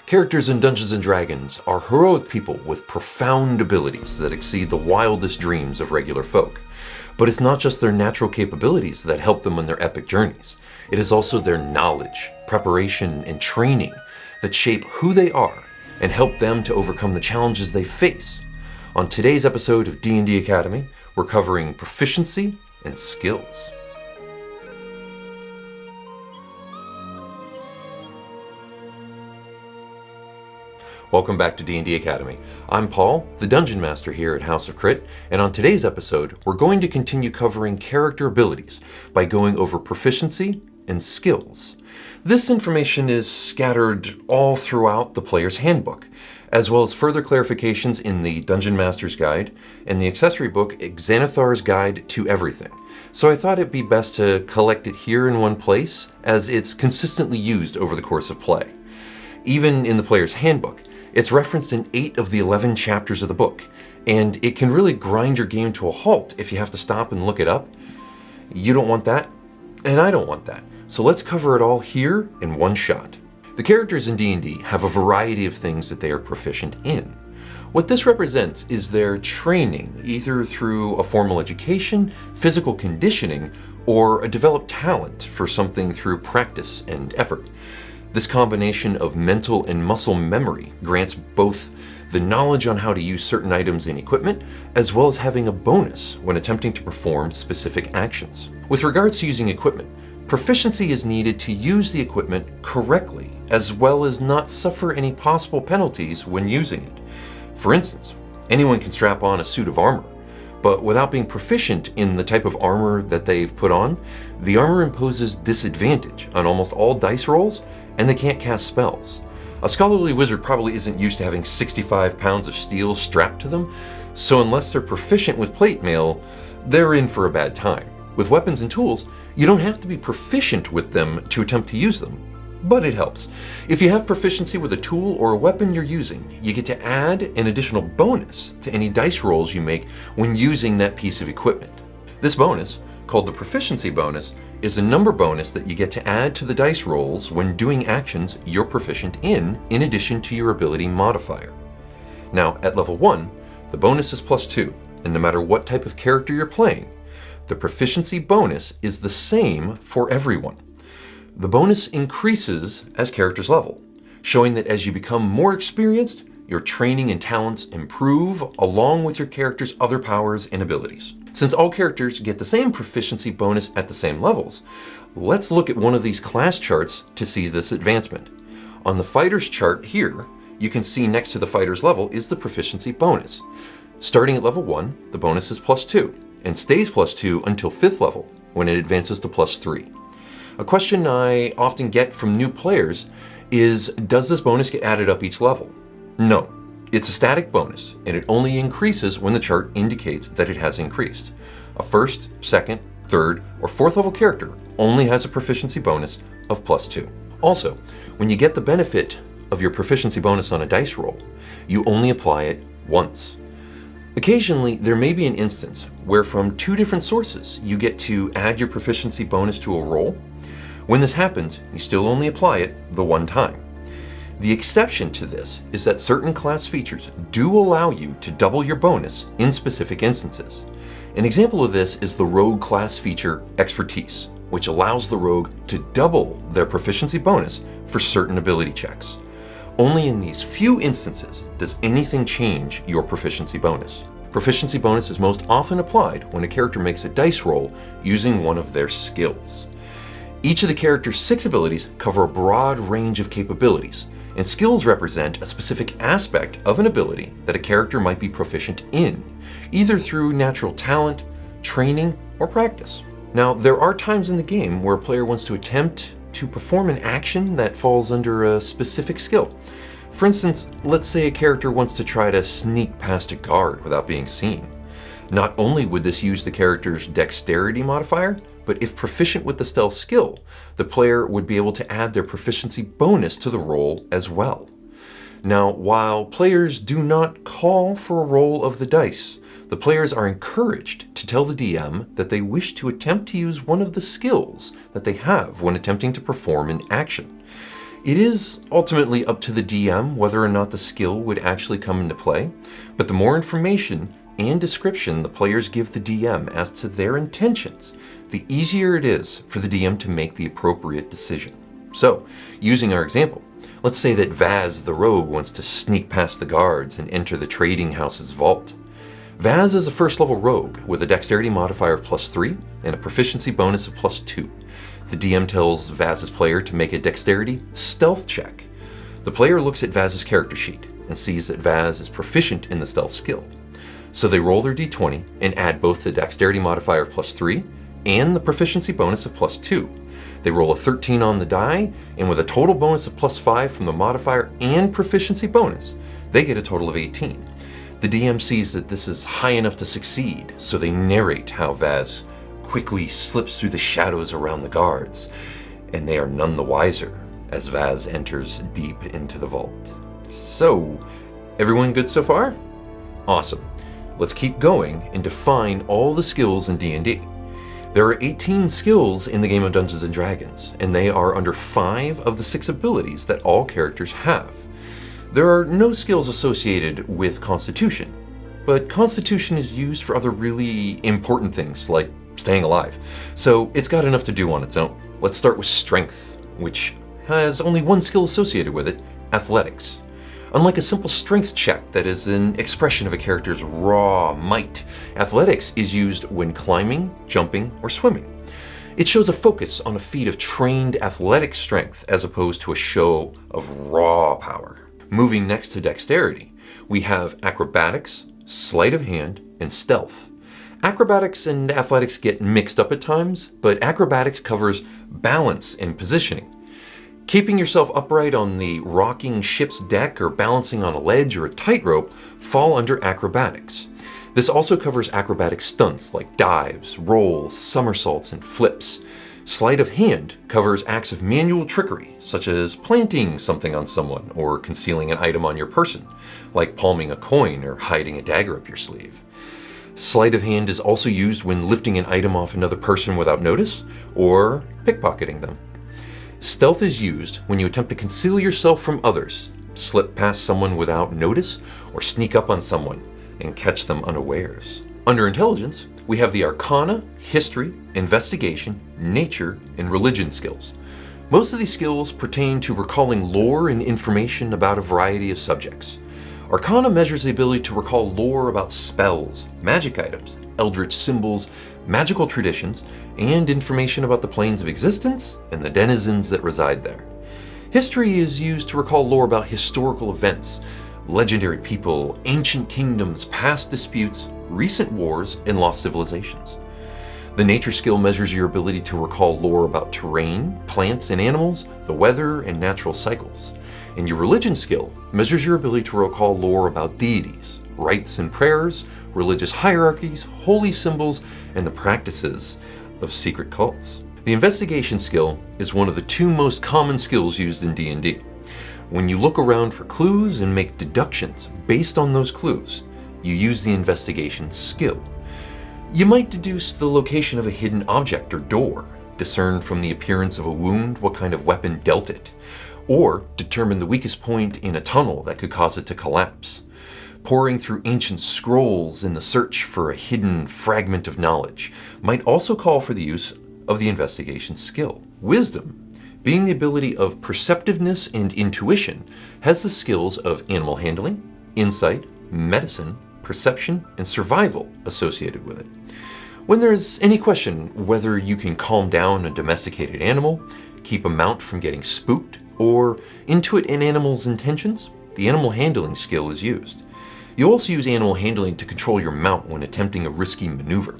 Characters in Dungeons & Dragons are heroic people with profound abilities that exceed the wildest dreams of regular folk. But it's not just their natural capabilities that help them on their epic journeys. It is also their knowledge, preparation, and training that shape who they are and help them to overcome the challenges they face. On today's episode of D&D Academy, we're covering proficiency and skills. Welcome back to D&D Academy. I'm Paul, the Dungeon Master here at House of Crit, and on today's episode, we're going to continue covering character abilities by going over proficiency and skills. This information is scattered all throughout the player's handbook, as well as further clarifications in the Dungeon Master's Guide and the accessory book, Xanathar's Guide to Everything. So I thought it'd be best to collect it here in one place, as it's consistently used over the course of play. Even in the player's handbook, it's referenced in 8 of the 11 chapters of the book, and it can really grind your game to a halt if you have to stop and look it up. You don't want that, and I don't want that. So let's cover it all here in one shot. The characters in D&D have a variety of things that they are proficient in. What this represents is their training, either through a formal education, physical conditioning, or a developed talent for something through practice and effort. This combination of mental and muscle memory grants both the knowledge on how to use certain items and equipment, as well as having a bonus when attempting to perform specific actions. With regards to using equipment, proficiency is needed to use the equipment correctly, as well as not suffer any possible penalties when using it. For instance, anyone can strap on a suit of armor, but without being proficient in the type of armor that they've put on, the armor imposes disadvantage on almost all dice rolls, and they can't cast spells. A scholarly wizard probably isn't used to having 65 pounds of steel strapped to them, so unless they're proficient with plate mail, they're in for a bad time. With weapons and tools, you don't have to be proficient with them to attempt to use them, but it helps. If you have proficiency with a tool or a weapon you're using, you get to add an additional bonus to any dice rolls you make when using that piece of equipment. This bonus, called the proficiency bonus, is a number bonus that you get to add to the dice rolls when doing actions you're proficient in addition to your ability modifier. Now, at level 1, the bonus is +2, and no matter what type of character you're playing, the proficiency bonus is the same for everyone. The bonus increases as characters level, showing that as you become more experienced, your training and talents improve along with your character's other powers and abilities. Since all characters get the same proficiency bonus at the same levels, let's look at one of these class charts to see this advancement. On the fighter's chart here, you can see next to the fighter's level is the proficiency bonus. Starting at level 1, the bonus is +2, and stays +2 until 5th level, when it advances to +3. A question I often get from new players is, does this bonus get added up each level? No. It's a static bonus, and it only increases when the chart indicates that it has increased. A 1st, 2nd, 3rd, or 4th level character only has a proficiency bonus of +2. Also, when you get the benefit of your proficiency bonus on a dice roll, you only apply it once. Occasionally, there may be an instance where from 2 different sources you get to add your proficiency bonus to a roll. When this happens, you still only apply it the one time. The exception to this is that certain class features do allow you to double your bonus in specific instances. An example of this is the rogue class feature Expertise, which allows the rogue to double their proficiency bonus for certain ability checks. Only in these few instances does anything change your proficiency bonus. Proficiency bonus is most often applied when a character makes a dice roll using one of their skills. Each of the character's 6 abilities cover a broad range of capabilities, and skills represent a specific aspect of an ability that a character might be proficient in, either through natural talent, training, or practice. Now, there are times in the game where a player wants to attempt to perform an action that falls under a specific skill. For instance, let's say a character wants to try to sneak past a guard without being seen. Not only would this use the character's dexterity modifier, but if proficient with the stealth skill, the player would be able to add their proficiency bonus to the roll as well. Now, while players do not call for a roll of the dice, the players are encouraged to tell the DM that they wish to attempt to use one of the skills that they have when attempting to perform an action. It is ultimately up to the DM whether or not the skill would actually come into play, but the more information and description the players give the DM as to their intentions, the easier it is for the DM to make the appropriate decision. So, using our example, let's say that Vaz the rogue wants to sneak past the guards and enter the trading house's vault. Vaz is a first level rogue with a dexterity modifier of +3 and a proficiency bonus of +2. The DM tells Vaz's player to make a dexterity stealth check. The player looks at Vaz's character sheet and sees that Vaz is proficient in the stealth skill. So they roll their d20 and add both the dexterity modifier of +3 and the proficiency bonus of +2. They roll a 13 on the die, and with a total bonus of +5 from the modifier and proficiency bonus, they get a total of 18. The DM sees that this is high enough to succeed, so they narrate how Vaz quickly slips through the shadows around the guards, and they are none the wiser as Vaz enters deep into the vault. So, everyone good so far? Awesome. Let's keep going and define all the skills in D&D. There are 18 skills in the game of Dungeons & Dragons, and they are under 5 of the 6 abilities that all characters have. There are no skills associated with Constitution, but Constitution is used for other really important things, like staying alive, so it's got enough to do on its own. Let's start with Strength, which has only one skill associated with it, Athletics. Unlike a simple strength check that is an expression of a character's raw might, athletics is used when climbing, jumping, or swimming. It shows a focus on a feat of trained athletic strength as opposed to a show of raw power. Moving next to dexterity, we have acrobatics, sleight of hand, and stealth. Acrobatics and athletics get mixed up at times, but acrobatics covers balance and positioning. Keeping yourself upright on the rocking ship's deck or balancing on a ledge or a tightrope fall under acrobatics. This also covers acrobatic stunts like dives, rolls, somersaults, and flips. Sleight of hand covers acts of manual trickery, such as planting something on someone or concealing an item on your person, like palming a coin or hiding a dagger up your sleeve. Sleight of hand is also used when lifting an item off another person without notice or pickpocketing them. Stealth is used when you attempt to conceal yourself from others, slip past someone without notice, or sneak up on someone and catch them unawares. Under intelligence, we have the Arcana, History, Investigation, Nature, and Religion skills. Most of these skills pertain to recalling lore and information about a variety of subjects. Arcana measures the ability to recall lore about spells, magic items, eldritch symbols, magical traditions, and information about the planes of existence and the denizens that reside there. History is used to recall lore about historical events, legendary people, ancient kingdoms, past disputes, recent wars, and lost civilizations. The Nature skill measures your ability to recall lore about terrain, plants and animals, the weather, and natural cycles. And your Religion skill measures your ability to recall lore about deities, rites and prayers, religious hierarchies, holy symbols, and the practices of secret cults. The Investigation skill is one of the 2 most common skills used in D&D. When you look around for clues and make deductions based on those clues, you use the Investigation skill. You might deduce the location of a hidden object or door, discern from the appearance of a wound what kind of weapon dealt it, or determine the weakest point in a tunnel that could cause it to collapse. Poring through ancient scrolls in the search for a hidden fragment of knowledge might also call for the use of the Investigation skill. Wisdom, being the ability of perceptiveness and intuition, has the skills of animal handling, insight, medicine, perception, and survival associated with it. When there is any question whether you can calm down a domesticated animal, keep a mount from getting spooked, or intuit an animal's intentions, the animal handling skill is used. You also use animal handling to control your mount when attempting a risky maneuver.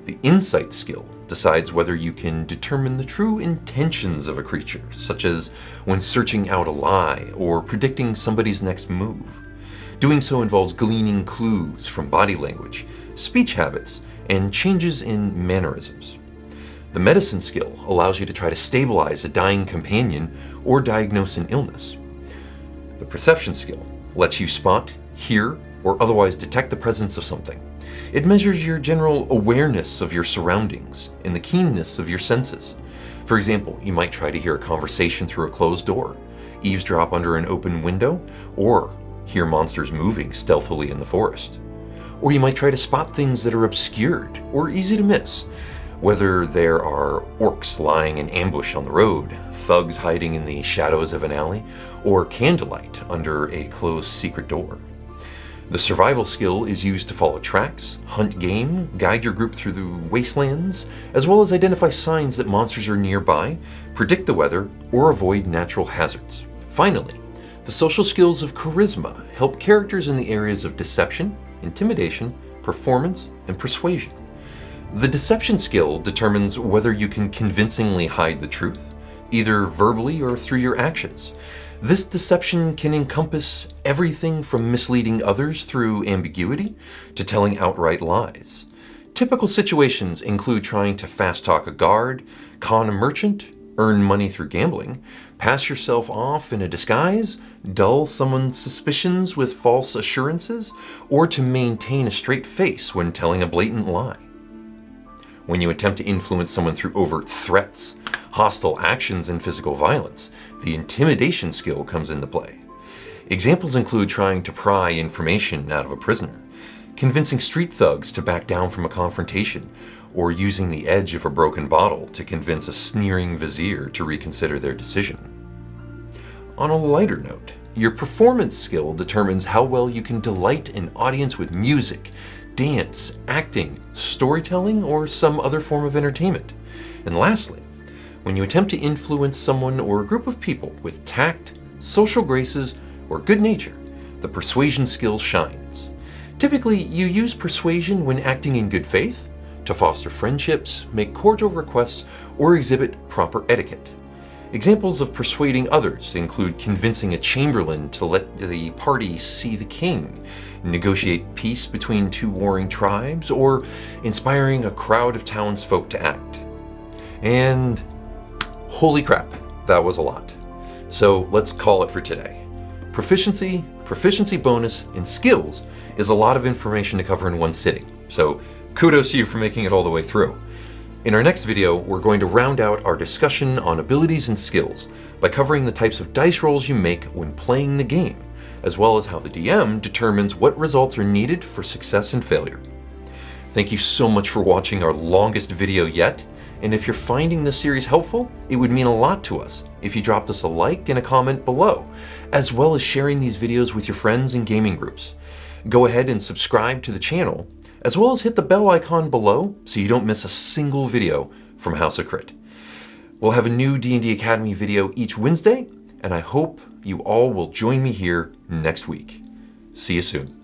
The Insight skill decides whether you can determine the true intentions of a creature, such as when searching out a lie or predicting somebody's next move. Doing so involves gleaning clues from body language, speech habits, and changes in mannerisms. The Medicine skill allows you to try to stabilize a dying companion or diagnose an illness. The Perception skill lets you spot, hear, or otherwise detect the presence of something. It measures your general awareness of your surroundings and the keenness of your senses. For example, you might try to hear a conversation through a closed door, eavesdrop under an open window, or hear monsters moving stealthily in the forest. Or you might try to spot things that are obscured or easy to miss, whether there are orcs lying in ambush on the road, thugs hiding in the shadows of an alley, or candlelight under a closed secret door. The survival skill is used to follow tracks, hunt game, guide your group through the wastelands, as well as identify signs that monsters are nearby, predict the weather, or avoid natural hazards. Finally, the social skills of charisma help characters in the areas of deception, intimidation, performance, and persuasion. The deception skill determines whether you can convincingly hide the truth, either verbally or through your actions. This deception can encompass everything from misleading others through ambiguity to telling outright lies. Typical situations include trying to fast talk a guard, con a merchant, earn money through gambling, pass yourself off in a disguise, dull someone's suspicions with false assurances, or to maintain a straight face when telling a blatant lie. When you attempt to influence someone through overt threats, hostile actions, and physical violence, the intimidation skill comes into play. Examples include trying to pry information out of a prisoner, convincing street thugs to back down from a confrontation, or using the edge of a broken bottle to convince a sneering vizier to reconsider their decision. On a lighter note, your performance skill determines how well you can delight an audience with music, dance, acting, storytelling, or some other form of entertainment. And lastly, when you attempt to influence someone or a group of people with tact, social graces, or good nature, the persuasion skill shines. Typically, you use persuasion when acting in good faith, to foster friendships, make cordial requests, or exhibit proper etiquette. Examples of persuading others include convincing a chamberlain to let the party see the king, negotiate peace between two warring tribes, or inspiring a crowd of townsfolk to act. And holy crap, that was a lot. So let's call it for today. Proficiency, proficiency bonus, and skills is a lot of information to cover in one sitting, so kudos to you for making it all the way through. In our next video, we're going to round out our discussion on abilities and skills by covering the types of dice rolls you make when playing the game, as well as how the DM determines what results are needed for success and failure. Thank you so much for watching our longest video yet, and if you're finding this series helpful, it would mean a lot to us if you dropped us a like and a comment below, as well as sharing these videos with your friends and gaming groups. Go ahead and subscribe to the channel, as well as hit the bell icon below so you don't miss a single video from House of Crit. We'll have a new D&D Academy video each Wednesday, and I hope you all will join me here next week. See you soon.